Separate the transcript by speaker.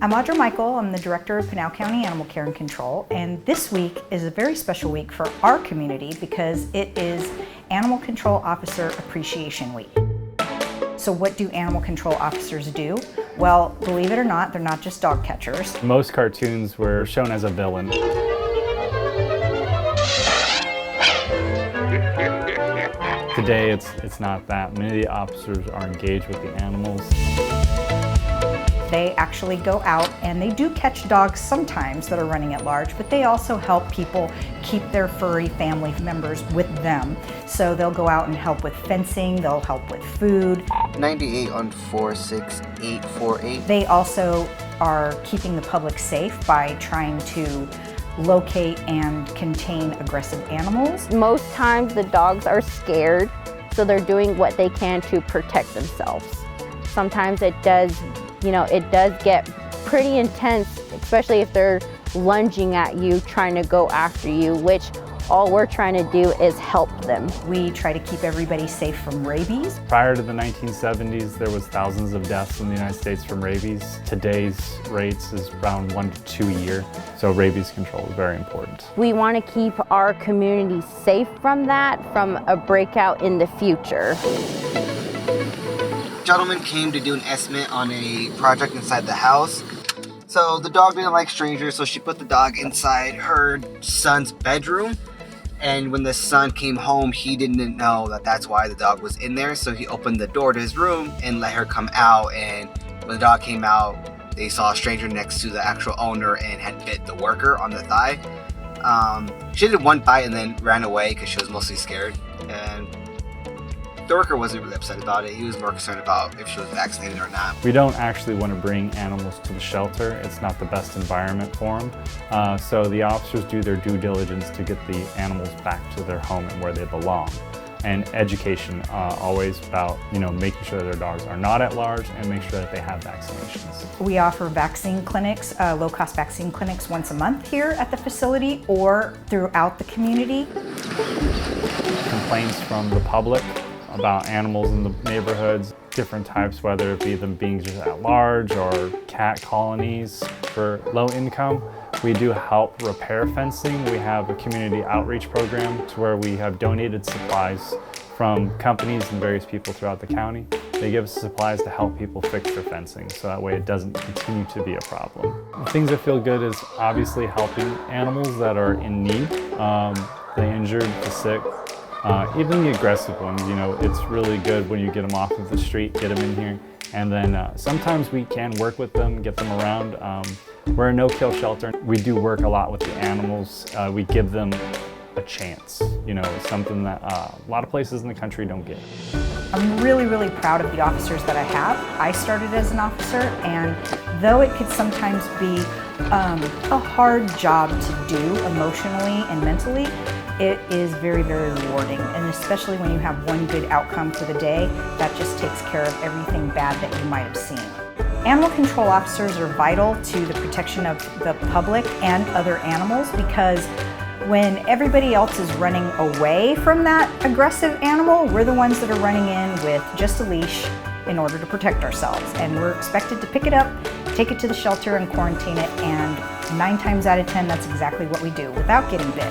Speaker 1: I'm Audra Michael. I'm the Director of Pinal County Animal Care and Control, and this week is a very special week for our community because it is Animal Control Officer Appreciation Week. So what do animal control officers do? Well, believe it or not, they're not just dog catchers.
Speaker 2: Most cartoons were shown as a villain. Today, it's not that. Many of the officers are engaged with the animals.
Speaker 1: They actually go out and they do catch dogs sometimes that are running at large, but they also help people keep their furry family members with them. So they'll go out and help with fencing, they'll help with food.
Speaker 3: 98 on 46848.
Speaker 1: They also are keeping the public safe by trying to locate and contain aggressive animals.
Speaker 4: Most times the dogs are scared, so they're doing what they can to protect themselves. Sometimes it does get pretty intense, especially if they're lunging at you, trying to go after you, which all we're trying to do is help them.
Speaker 1: We try to keep everybody safe from rabies.
Speaker 2: Prior to the 1970s, there was thousands of deaths in the United States from rabies. Today's rates is around 1 to 2 a year, so rabies control is very important.
Speaker 4: We want to keep our community safe from that, from a breakout in the future.
Speaker 3: Gentleman came to do an estimate on a project inside the house. So the dog didn't like strangers, so she put the dog inside her son's bedroom. And when the son came home, he didn't know that that's why the dog was in there. So he opened the door to his room and let her come out. And when the dog came out, they saw a stranger next to the actual owner and had bit the worker on the thigh. She did one bite and then ran away because she was mostly scared. And the worker wasn't really upset about it. He was more concerned about if she was vaccinated or not.
Speaker 2: We don't actually want to bring animals to the shelter. It's not the best environment for them. So the officers do their due diligence to get the animals back to their home and where they belong. And education always about making sure that their dogs are not at large and make sure that they have vaccinations.
Speaker 1: We offer vaccine clinics, low-cost vaccine clinics once a month here at the facility or throughout the community.
Speaker 2: Complaints from the public about animals in the neighborhoods, different types, whether it be them being just at large or cat colonies for low income. We do help repair fencing. We have a community outreach program to where we have donated supplies from companies and various people throughout the county. They give us supplies to help people fix their fencing, so that way it doesn't continue to be a problem. The things that feel good is obviously helping animals that are in need, the injured, the sick, even the aggressive ones. It's really good when you get them off of the street, get them in here, and then sometimes we can work with them, get them around. We're a no-kill shelter. We do work a lot with the animals. We give them a chance. It's something that a lot of places in the country don't get.
Speaker 1: I'm really, really proud of the officers that I have. I started as an officer, and though it could sometimes be a hard job to do emotionally and mentally, it is very, very rewarding, and especially when you have one good outcome for the day, that just takes care of everything bad that you might have seen. Animal control officers are vital to the protection of the public and other animals because when everybody else is running away from that aggressive animal, we're the ones that are running in with just a leash in order to protect ourselves. And we're expected to pick it up, take it to the shelter and quarantine it, and 9 times out of 10, that's exactly what we do without getting bit.